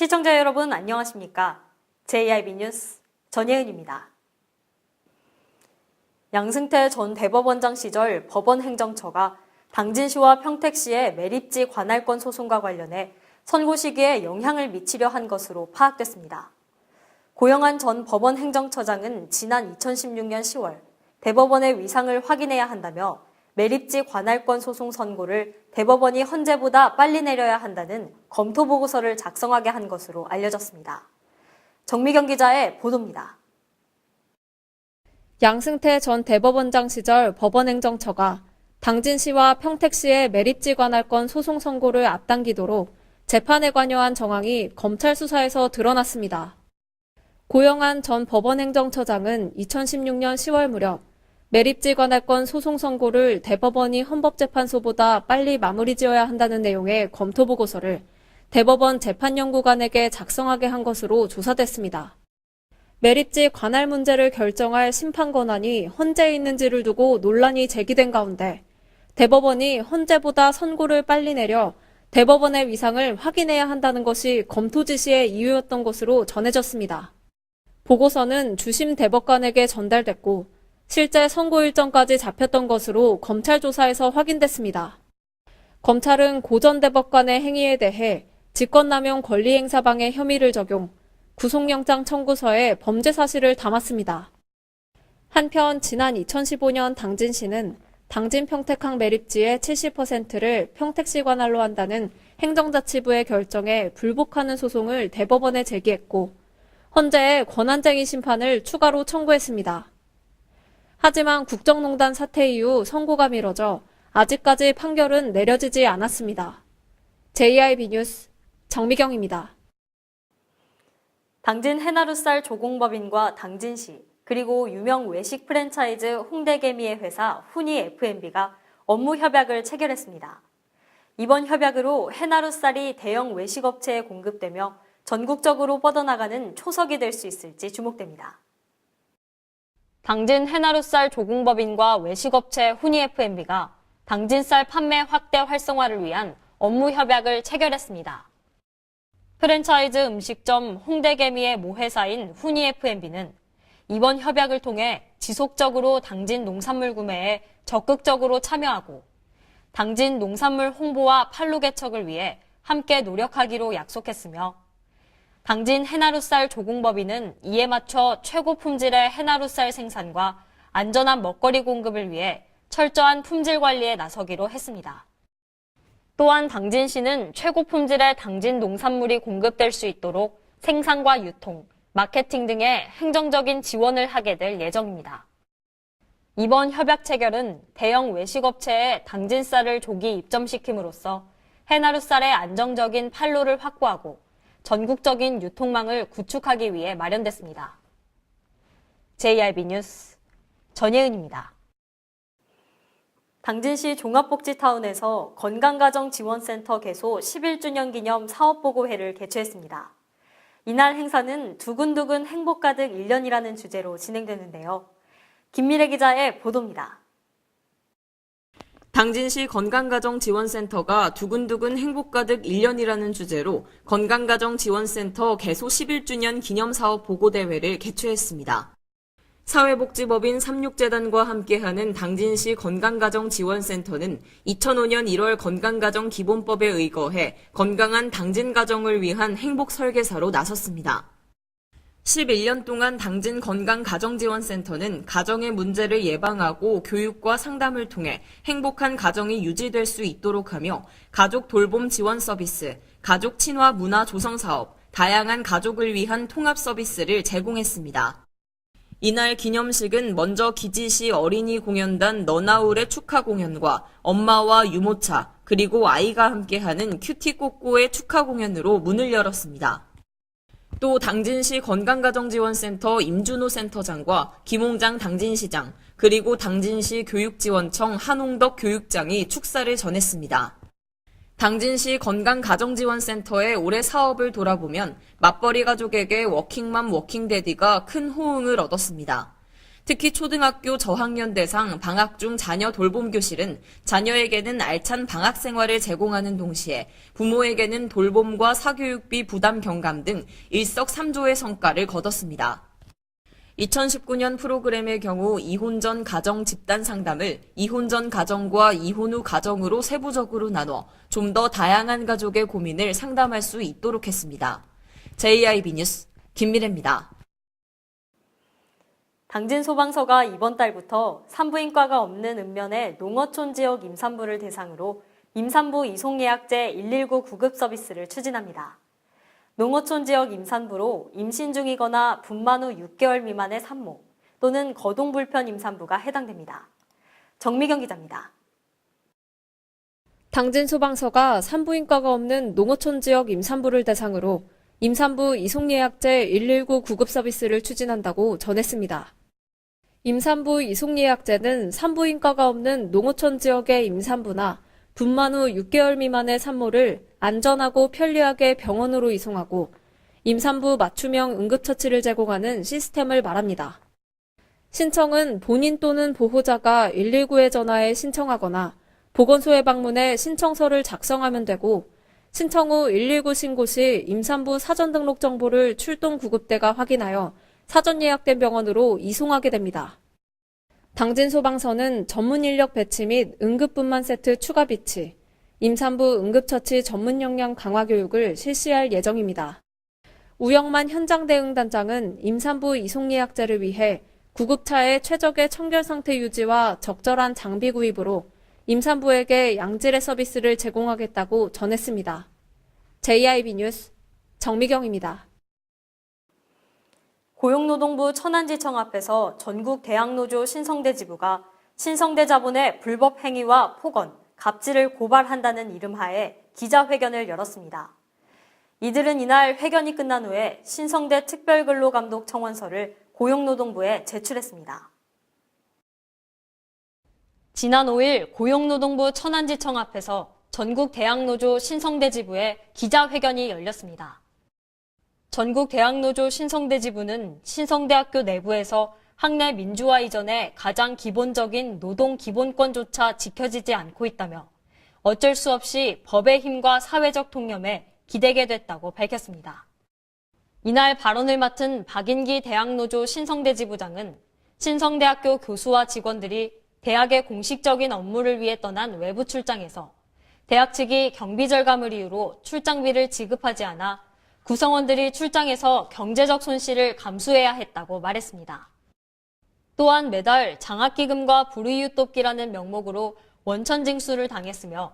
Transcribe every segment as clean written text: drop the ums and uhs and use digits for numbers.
시청자 여러분 안녕하십니까? JIB 뉴스 전예은입니다. 양승태 전 대법원장 시절 법원행정처가 당진시와 평택시의 매립지 관할권 소송과 관련해 선고 시기에 영향을 미치려 한 것으로 파악됐습니다. 고영한 전 법원행정처장은 지난 2016년 10월 대법원의 위상을 확인해야 한다며 매립지 관할권 소송 선고를 대법원이 헌재보다 빨리 내려야 한다는 검토 보고서를 작성하게 한 것으로 알려졌습니다. 정미경 기자의 보도입니다. 양승태 전 대법원장 시절 법원행정처가 당진시와 평택시의 매립지 관할권 소송 선고를 앞당기도록 재판에 관여한 정황이 검찰 수사에서 드러났습니다. 고영한 전 법원행정처장은 2016년 10월 무렵 매립지 관할권 소송 선고를 대법원이 헌법재판소보다 빨리 마무리 지어야 한다는 내용의 검토 보고서를 대법원 재판연구관에게 작성하게 한 것으로 조사됐습니다. 매립지 관할 문제를 결정할 심판 권한이 헌재에 있는지를 두고 논란이 제기된 가운데 대법원이 헌재보다 선고를 빨리 내려 대법원의 위상을 확인해야 한다는 것이 검토 지시의 이유였던 것으로 전해졌습니다. 보고서는 주심 대법관에게 전달됐고 실제 선고 일정까지 잡혔던 것으로 검찰 조사에서 확인됐습니다. 검찰은 고 전 대법관의 행위에 대해 직권남용 권리행사방해 혐의를 적용, 구속영장 청구서에 범죄 사실을 담았습니다. 한편 지난 2015년 당진시는 당진 평택항 매립지의 70%를 평택시 관할로 한다는 행정자치부의 결정에 불복하는 소송을 대법원에 제기했고 헌재에 권한쟁의 심판을 추가로 청구했습니다. 하지만 국정농단 사태 이후 선고가 미뤄져 아직까지 판결은 내려지지 않았습니다. JIB 뉴스 정미경입니다. 당진 해나루쌀 조공법인과 당진시 그리고 유명 외식 프랜차이즈 홍대개미의 회사 훈이 F&B가 업무 협약을 체결했습니다. 이번 협약으로 해나루쌀이 대형 외식업체에 공급되며 전국적으로 뻗어나가는 초석이 될 수 있을지 주목됩니다. 당진 해나루쌀 조공법인과 외식업체 훈이 F&B가 당진쌀 판매 확대 활성화를 위한 업무 협약을 체결했습니다. 프랜차이즈 음식점 홍대개미의 모회사인 훈이 F&B는 이번 협약을 통해 지속적으로 당진 농산물 구매에 적극적으로 참여하고 당진 농산물 홍보와 판로 개척을 위해 함께 노력하기로 약속했으며 당진 해나루쌀 조공법인은 이에 맞춰 최고 품질의 해나루쌀 생산과 안전한 먹거리 공급을 위해 철저한 품질 관리에 나서기로 했습니다. 또한 당진시는 최고 품질의 당진 농산물이 공급될 수 있도록 생산과 유통, 마케팅 등의 행정적인 지원을 하게 될 예정입니다. 이번 협약 체결은 대형 외식업체에 당진쌀을 조기 입점시킴으로써 해나루쌀의 안정적인 판로를 확보하고 전국적인 유통망을 구축하기 위해 마련됐습니다. JIB 뉴스 전예은입니다. 당진시 종합복지타운에서 건강가정지원센터 개소 11주년 기념 사업보고회를 개최했습니다. 이날 행사는 두근두근 행복 가득 1년이라는 주제로 진행되는데요. 김미래 기자의 보도입니다. 당진시 건강가정지원센터가 두근두근 행복가득 1년이라는 주제로 건강가정지원센터 개소 11주년 기념사업 보고대회를 개최했습니다. 사회복지법인 36재단과 함께하는 당진시 건강가정지원센터는 2005년 1월 건강가정기본법에 의거해 건강한 당진가정을 위한 행복설계사로 나섰습니다. 11년 동안 당진 건강가정지원센터는 가정의 문제를 예방하고 교육과 상담을 통해 행복한 가정이 유지될 수 있도록 하며 가족 돌봄 지원 서비스, 가족 친화 문화 조성 사업, 다양한 가족을 위한 통합 서비스를 제공했습니다. 이날 기념식은 먼저 기지시 어린이 공연단 너나울의 축하 공연과 엄마와 유모차, 그리고 아이가 함께하는 큐티꼬꼬의 축하 공연으로 문을 열었습니다. 또 당진시 건강가정지원센터 임준호 센터장과 김홍장 당진시장, 그리고 당진시 교육지원청 한홍덕 교육장이 축사를 전했습니다. 당진시 건강가정지원센터의 올해 사업을 돌아보면 맞벌이 가족에게 워킹맘 워킹데디가 큰 호응을 얻었습니다. 특히 초등학교 저학년 대상 방학 중 자녀 돌봄 교실은 자녀에게는 알찬 방학 생활을 제공하는 동시에 부모에게는 돌봄과 사교육비 부담 경감 등 일석삼조의 성과를 거뒀습니다. 2019년 프로그램의 경우 이혼 전 가정 집단 상담을 이혼 전 가정과 이혼 후 가정으로 세부적으로 나눠 좀 더 다양한 가족의 고민을 상담할 수 있도록 했습니다. JIB 뉴스 김미래입니다. 당진 소방서가 이번 달부터 산부인과가 없는 읍면의 농어촌 지역 임산부를 대상으로 임산부 이송예약제 119 구급 서비스를 추진합니다. 농어촌 지역 임산부로 임신 중이거나 분만 후 6개월 미만의 산모 또는 거동불편 임산부가 해당됩니다. 정미경 기자입니다. 당진 소방서가 산부인과가 없는 농어촌 지역 임산부를 대상으로 임산부 이송예약제 119 구급 서비스를 추진한다고 전했습니다. 임산부 이송예약제는 산부인과가 없는 농어촌 지역의 임산부나 분만 후 6개월 미만의 산모를 안전하고 편리하게 병원으로 이송하고 임산부 맞춤형 응급처치를 제공하는 시스템을 말합니다. 신청은 본인 또는 보호자가 119에 전화해 신청하거나 보건소에 방문해 신청서를 작성하면 되고 신청 후 119 신고 시 임산부 사전 등록 정보를 출동 구급대가 확인하여 사전 예약된 병원으로 이송하게 됩니다. 당진 소방서는 전문 인력 배치 및 응급분만 세트 추가 비치, 임산부 응급처치 전문 역량 강화 교육을 실시할 예정입니다. 우영만 현장 대응 단장은 임산부 이송 예약제를 위해 구급차의 최적의 청결 상태 유지와 적절한 장비 구입으로 임산부에게 양질의 서비스를 제공하겠다고 전했습니다. JIB 뉴스 정미경입니다. 고용노동부 천안지청 앞에서 전국 대학노조 신성대 지부가 신성대 자본의 불법 행위와 폭언, 갑질을 고발한다는 이름하에 기자회견을 열었습니다. 이들은 이날 회견이 끝난 후에 신성대 특별근로감독 청원서를 고용노동부에 제출했습니다. 지난 5일 고용노동부 천안지청 앞에서 전국 대학노조 신성대 지부에 기자회견이 열렸습니다. 전국 대학노조 신성대 지부는 신성대학교 내부에서 학내 민주화 이전에 가장 기본적인 노동 기본권조차 지켜지지 않고 있다며 어쩔 수 없이 법의 힘과 사회적 통념에 기대게 됐다고 밝혔습니다. 이날 발언을 맡은 박인기 대학노조 신성대 지부장은 신성대학교 교수와 직원들이 대학의 공식적인 업무를 위해 떠난 외부 출장에서 대학 측이 경비 절감을 이유로 출장비를 지급하지 않아 구성원들이 출장에서 경제적 손실을 감수해야 했다고 말했습니다. 또한 매달 장학기금과 불이익 돕기라는 명목으로 원천 징수를 당했으며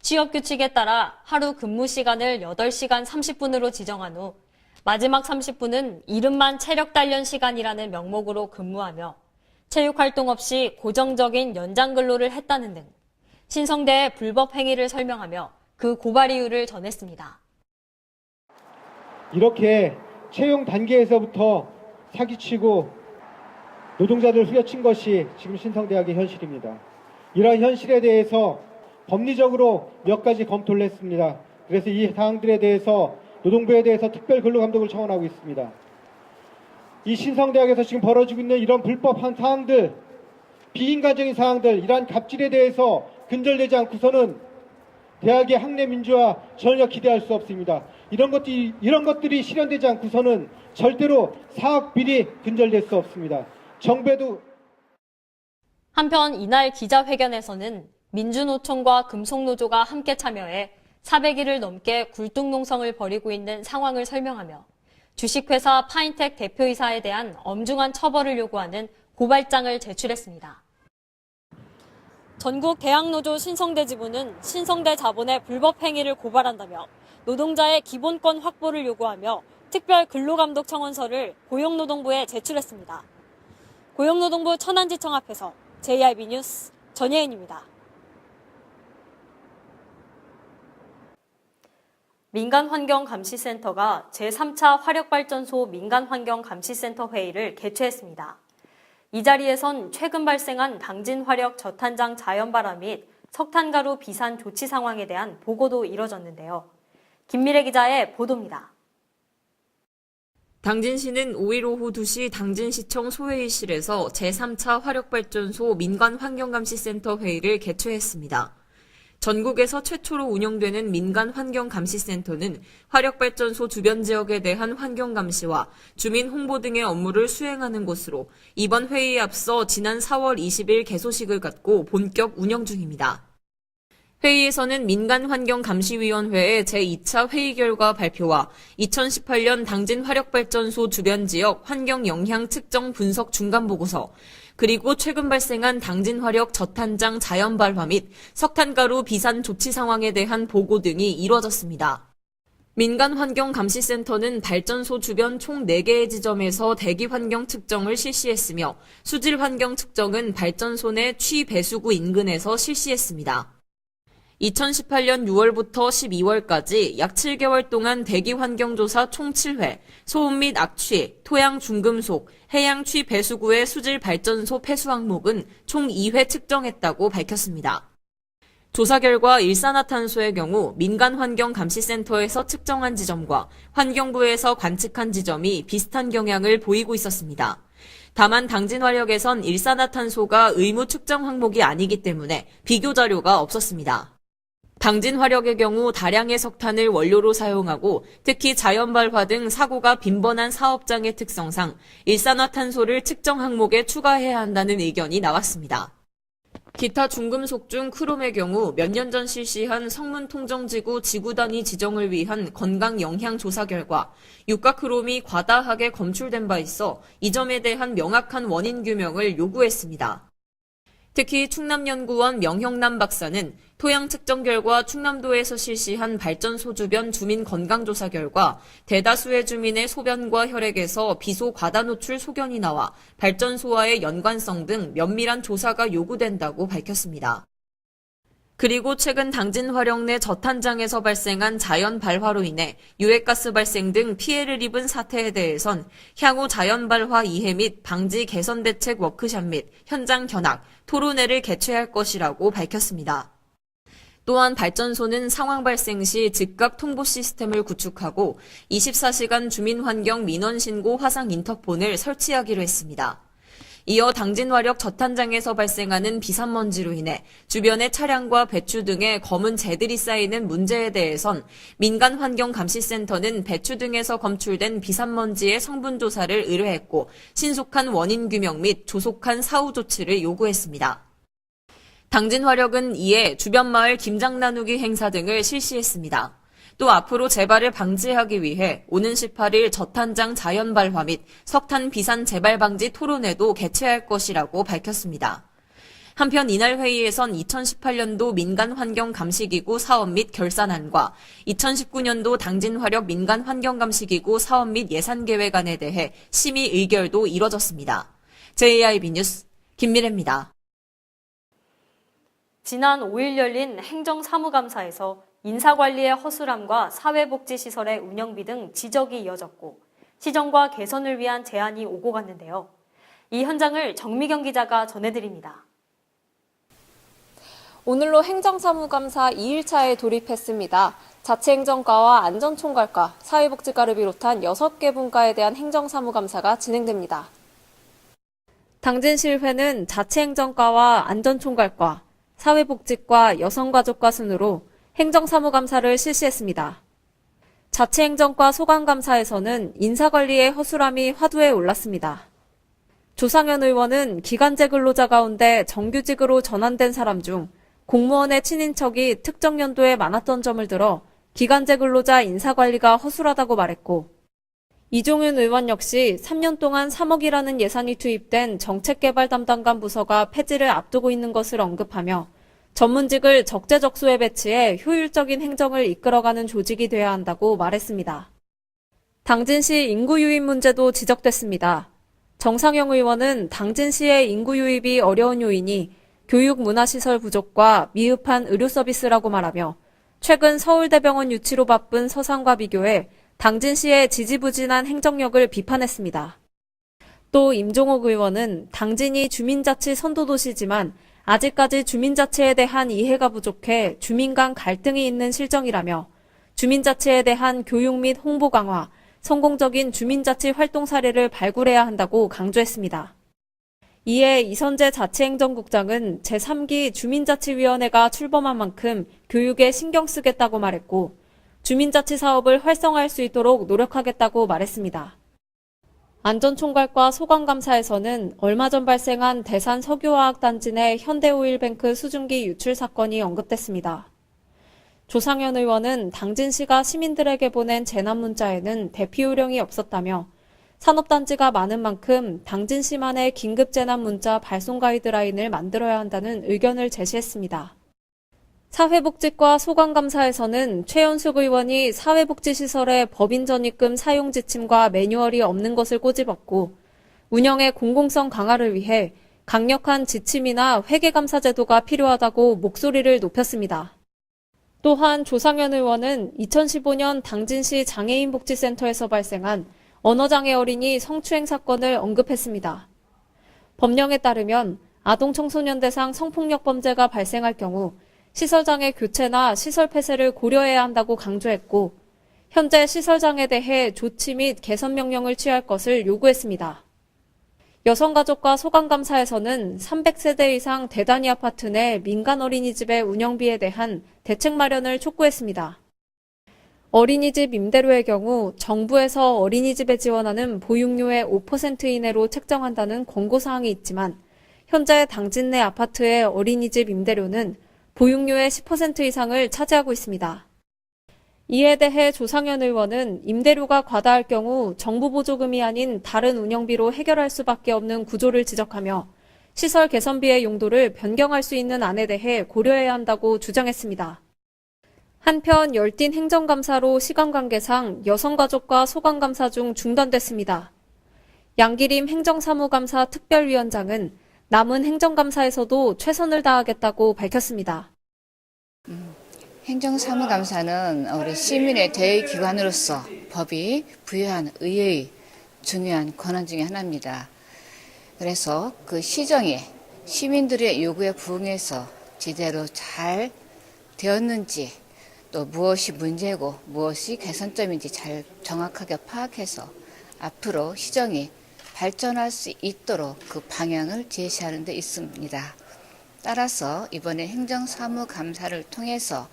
취업규칙에 따라 하루 근무 시간을 8시간 30분으로 지정한 후 마지막 30분은 이른만 체력 단련 시간이라는 명목으로 근무하며 체육활동 없이 고정적인 연장 근로를 했다는 등 신성대의 불법 행위를 설명하며 그 고발 이유를 전했습니다. 이렇게 채용 단계에서부터 사기치고 노동자들 후려친 것이 지금 신성대학의 현실입니다. 이러한 현실에 대해서 법리적으로 몇 가지 검토를 했습니다. 그래서 이 사항들에 대해서 노동부에 대해서 특별근로감독을 청원하고 있습니다. 이 신성대학에서 지금 벌어지고 있는 이런 불법한 사항들, 비인간적인 사항들, 이러한 갑질에 대해서 근절되지 않고서는 대학의 학내 민주화 전혀 기대할 수 없습니다. 이런 것들이 실현되지 않고서는 절대로 사학 비리 근절될 수 없습니다. 정부에도 한편 이날 기자회견에서는 민주노총과 금속노조가 함께 참여해 400일을 넘게 굴뚝농성을 벌이고 있는 상황을 설명하며 주식회사 파인텍 대표이사에 대한 엄중한 처벌을 요구하는 고발장을 제출했습니다. 전국 대학노조 신성대 지부는 신성대 자본의 불법 행위를 고발한다며 노동자의 기본권 확보를 요구하며 특별 근로감독 청원서를 고용노동부에 제출했습니다. 고용노동부 천안지청 앞에서 JIB 뉴스 전예은입니다. 민간환경감시센터가 제3차 화력발전소 민간환경감시센터 회의를 개최했습니다. 이 자리에선 최근 발생한 당진 화력 저탄장 자연발화 및 석탄가루 비산 조치 상황에 대한 보고도 이뤄졌는데요. 김미래 기자의 보도입니다. 당진시는 5일 오후 2시 당진시청 소회의실에서 제3차 화력발전소 민간환경감시센터 회의를 개최했습니다. 전국에서 최초로 운영되는 민간환경감시센터는 화력발전소 주변 지역에 대한 환경감시와 주민 홍보 등의 업무를 수행하는 곳으로 이번 회의에 앞서 지난 4월 20일 개소식을 갖고 본격 운영 중입니다. 회의에서는 민간환경감시위원회의 제2차 회의 결과 발표와 2018년 당진 화력발전소 주변 지역 환경영향 측정 분석 중간보고서, 그리고 최근 발생한 당진 화력 저탄장 자연발화 및 석탄가루 비산 조치 상황에 대한 보고 등이 이뤄졌습니다. 민간환경감시센터는 발전소 주변 총 4개의 지점에서 대기환경 측정을 실시했으며 수질환경 측정은 발전소 내 취배수구 인근에서 실시했습니다. 2018년 6월부터 12월까지 약 7개월 동안 대기환경조사 총 7회, 소음 및 악취, 토양 중금속, 해양 취배수구의 수질 발전소 폐수 항목은 총 2회 측정했다고 밝혔습니다. 조사 결과 일산화탄소의 경우 민간환경감시센터에서 측정한 지점과 환경부에서 관측한 지점이 비슷한 경향을 보이고 있었습니다. 다만 당진화력에선 일산화탄소가 의무 측정 항목이 아니기 때문에 비교 자료가 없었습니다. 당진화력의 경우 다량의 석탄을 원료로 사용하고 특히 자연발화 등 사고가 빈번한 사업장의 특성상 일산화탄소를 측정 항목에 추가해야 한다는 의견이 나왔습니다. 기타 중금속 중 크롬의 경우 몇 년 전 실시한 성문통정지구 지구단위 지정을 위한 건강영향조사 결과 육가크롬이 과다하게 검출된 바 있어 이 점에 대한 명확한 원인 규명을 요구했습니다. 특히 충남연구원 명형남 박사는 토양 측정 결과 충남도에서 실시한 발전소 주변 주민 건강조사 결과 대다수의 주민의 소변과 혈액에서 비소 과다 노출 소견이 나와 발전소와의 연관성 등 면밀한 조사가 요구된다고 밝혔습니다. 그리고 최근 당진 화력 내 저탄장에서 발생한 자연 발화로 인해 유해가스 발생 등 피해를 입은 사태에 대해선 향후 자연 발화 이해 및 방지 개선 대책 워크숍 및 현장 견학, 토론회를 개최할 것이라고 밝혔습니다. 또한 발전소는 상황 발생 시 즉각 통보 시스템을 구축하고 24시간 주민환경 민원신고 화상 인터폰을 설치하기로 했습니다. 이어 당진화력 저탄장에서 발생하는 비산먼지로 인해 주변의 차량과 배추 등의 검은 재들이 쌓이는 문제에 대해선 민간환경감시센터는 배추 등에서 검출된 비산먼지의 성분 조사를 의뢰했고 신속한 원인 규명 및 조속한 사후 조치를 요구했습니다. 당진화력은 이에 주변 마을 김장 나누기 행사 등을 실시했습니다. 또 앞으로 재발을 방지하기 위해 오는 18일 저탄장 자연발화 및 석탄 비산 재발 방지 토론회도 개최할 것이라고 밝혔습니다. 한편 이날 회의에선 2018년도 민간환경감시기구 사업 및 결산안과 2019년도 당진화력 민간환경감시기구 사업 및 예산계획안에 대해 심의 의결도 이뤄졌습니다. JIB 뉴스 김미래입니다. 지난 5일 열린 행정사무감사에서 인사관리의 허술함과 사회복지시설의 운영비 등 지적이 이어졌고 시정과 개선을 위한 제안이 오고 갔는데요. 이 현장을 정미경 기자가 전해드립니다. 오늘로 행정사무감사 2일차에 돌입했습니다. 자치행정과와 안전총괄과, 사회복지과를 비롯한 6개 분과에 대한 행정사무감사가 진행됩니다. 당진시의회는 자치행정과와 안전총괄과, 사회복지과, 여성가족과 순으로 행정사무감사를 실시했습니다. 자치행정과 소관감사에서는 인사관리의 허술함이 화두에 올랐습니다. 조상현 의원은 기간제 근로자 가운데 정규직으로 전환된 사람 중 공무원의 친인척이 특정 연도에 많았던 점을 들어 기간제 근로자 인사관리가 허술하다고 말했고, 이종윤 의원 역시 3년 동안 3억이라는 예산이 투입된 정책개발 담당관 부서가 폐지를 앞두고 있는 것을 언급하며 전문직을 적재적소에 배치해 효율적인 행정을 이끌어가는 조직이 돼야 한다고 말했습니다. 당진시 인구 유입 문제도 지적됐습니다. 정상영 의원은 당진시의 인구 유입이 어려운 요인이 교육 문화시설 부족과 미흡한 의료 서비스라고 말하며 최근 서울대병원 유치로 바쁜 서산과 비교해 당진시의 지지부진한 행정력을 비판했습니다. 또 임종옥 의원은 당진이 주민자치 선도도시지만 아직까지 주민자치에 대한 이해가 부족해 주민 간 갈등이 있는 실정이라며 주민자치에 대한 교육 및 홍보 강화, 성공적인 주민자치 활동 사례를 발굴해야 한다고 강조했습니다. 이에 이선재 자치행정국장은 제3기 주민자치위원회가 출범한 만큼 교육에 신경 쓰겠다고 말했고 주민자치 사업을 활성화할 수 있도록 노력하겠다고 말했습니다. 안전총괄과 소관감사에서는 얼마 전 발생한 대산 석유화학단지 내 현대오일뱅크 수증기 유출 사건이 언급됐습니다. 조상현 의원은 당진시가 시민들에게 보낸 재난 문자에는 대피 요령이 없었다며 산업단지가 많은 만큼 당진시만의 긴급재난 문자 발송 가이드라인을 만들어야 한다는 의견을 제시했습니다. 사회복지과 소관감사에서는 최연숙 의원이 사회복지시설의 법인 전입금 사용 지침과 매뉴얼이 없는 것을 꼬집었고 운영의 공공성 강화를 위해 강력한 지침이나 회계감사 제도가 필요하다고 목소리를 높였습니다. 또한 조상현 의원은 2015년 당진시 장애인복지센터에서 발생한 언어장애 어린이 성추행 사건을 언급했습니다. 법령에 따르면 아동청소년 대상 성폭력 범죄가 발생할 경우 시설장애 교체나 시설 폐쇄를 고려해야 한다고 강조했고 현재 시설장에 대해 조치 및 개선 명령을 취할 것을 요구했습니다. 여성가족과 소관감사에서는 300세대 이상 대단위 아파트 내 민간 어린이집의 운영비에 대한 대책 마련을 촉구했습니다. 어린이집 임대료의 경우 정부에서 어린이집에 지원하는 보육료의 5% 이내로 책정한다는 권고사항이 있지만 현재 당진 내 아파트의 어린이집 임대료는 보육료의 10% 이상을 차지하고 있습니다. 이에 대해 조상현 의원은 임대료가 과다할 경우 정부 보조금이 아닌 다른 운영비로 해결할 수밖에 없는 구조를 지적하며 시설 개선비의 용도를 변경할 수 있는 안에 대해 고려해야 한다고 주장했습니다. 한편 열띤 행정감사로 시간 관계상 여성가족과 소관감사 중 중단됐습니다. 양기림 행정사무감사 특별위원장은 남은 행정감사에서도 최선을 다하겠다고 밝혔습니다. 행정사무감사는 우리 시민의 대의기관으로서 법이 부여한 의회의 중요한 권한 중에 하나입니다. 그래서 그 시정이 시민들의 요구에 부응해서 제대로 잘 되었는지 또 무엇이 문제고 무엇이 개선점인지 잘 정확하게 파악해서 앞으로 시정이 발전할 수 있도록 그 방향을 제시하는 데 있습니다. 따라서 이번에 행정사무감사를 통해서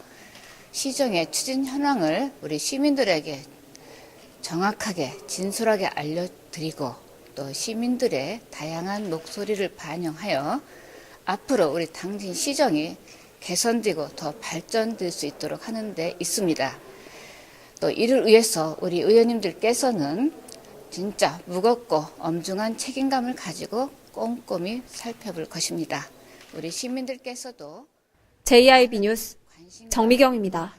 시정의 추진 현황을 우리 시민들에게 정확하게 진솔하게 알려드리고 또 시민들의 다양한 목소리를 반영하여 앞으로 우리 당진 시정이 개선되고 더 발전될 수 있도록 하는 데 있습니다. 또 이를 위해서 우리 의원님들께서는 진짜 무겁고 엄중한 책임감을 가지고 꼼꼼히 살펴볼 것입니다. 우리 시민들께서도 JIB 뉴스 정미경입니다.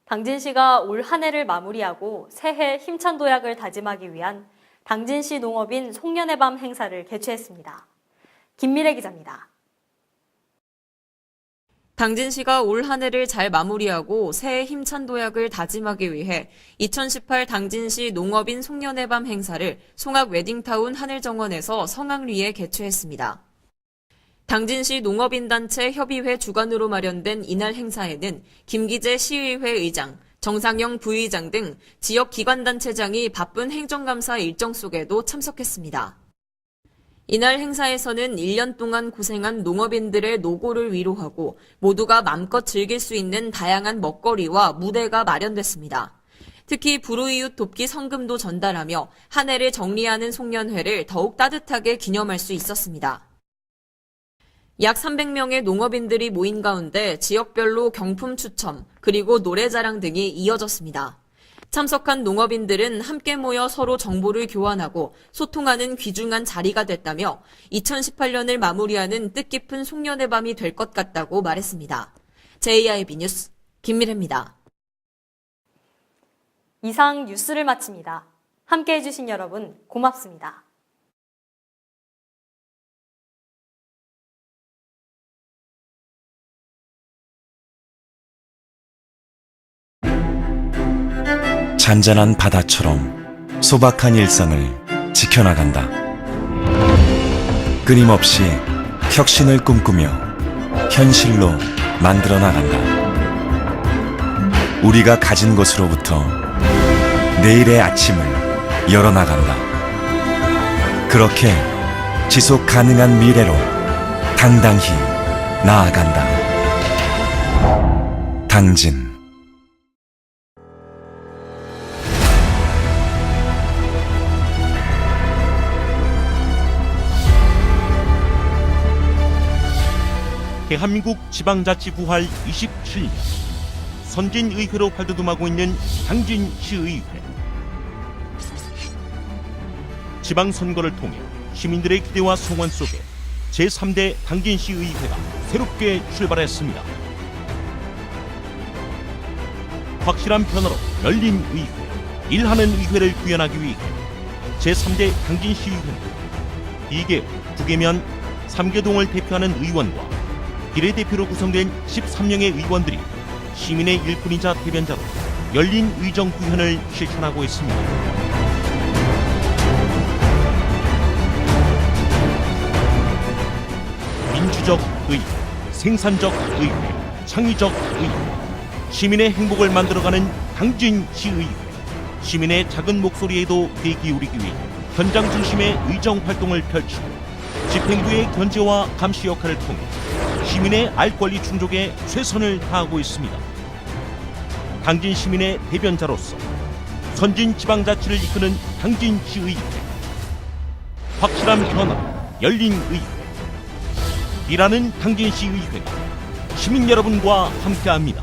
당진시가 올 한 해를 마무리하고 새해 힘찬 도약을 다짐하기 위한 당진시 농업인 송년회 밤 행사를 개최했습니다. 김미래 기자입니다. 당진시가 올 한 해를 잘 마무리하고 새해 힘찬 도약을 다짐하기 위해 2018 당진시 농업인 송년회 밤 행사를 송악 웨딩타운 하늘정원에서 성황리에 개최했습니다. 당진시 농업인단체 협의회 주관으로 마련된 이날 행사에는 김기재 시의회 의장, 정상영 부의장 등 지역 기관단체장이 바쁜 행정감사 일정 속에도 참석했습니다. 이날 행사에서는 1년 동안 고생한 농업인들의 노고를 위로하고 모두가 맘껏 즐길 수 있는 다양한 먹거리와 무대가 마련됐습니다. 특히 불우이웃 돕기 성금도 전달하며 한 해를 정리하는 송년회를 더욱 따뜻하게 기념할 수 있었습니다. 약 300명의 농업인들이 모인 가운데 지역별로 경품 추첨, 그리고 노래자랑 등이 이어졌습니다. 참석한 농업인들은 함께 모여 서로 정보를 교환하고 소통하는 귀중한 자리가 됐다며 2018년을 마무리하는 뜻깊은 송년회 밤이 될 것 같다고 말했습니다. JIB 뉴스 김미래입니다. 이상 뉴스를 마칩니다. 함께해 주신 여러분 고맙습니다. 잔잔한 바다처럼 소박한 일상을 지켜나간다. 끊임없이 혁신을 꿈꾸며 현실로 만들어 나간다. 우리가 가진 것으로부터 내일의 아침을 열어나간다. 그렇게 지속 가능한 미래로 당당히 나아간다. 당진. 대한민국 지방자치 부활 27년, 선진의회로 활동하고 있는 당진시의회. 지방선거를 통해 시민들의 기대와 소원 속에 제3대 당진시의회가 새롭게 출발했습니다. 확실한 변화로 열린 의회, 일하는 의회를 구현하기 위해 제3대 당진시의회는 2개, 9개면 3개동을 대표하는 의원과 비례대표로 구성된 13명의 의원들이 시민의 일꾼이자 대변자로 열린 의정 구현을 실천하고 있습니다. 민주적 의회, 생산적 의회, 창의적 의회, 시민의 행복을 만들어가는 당진시의회, 시민의 작은 목소리에도 귀 기울이기 위해 현장 중심의 의정 활동을 펼치고 집행부의 견제와 감시 역할을 통해 시민의 알 권리 충족에 최선을 다하고 있습니다. 당진 시민의 대변자로서 선진 지방자치를 이끄는 당진시의회. 확실한 변화, 열린 의회. 일하는 당진시의회가 시민 여러분과 함께합니다.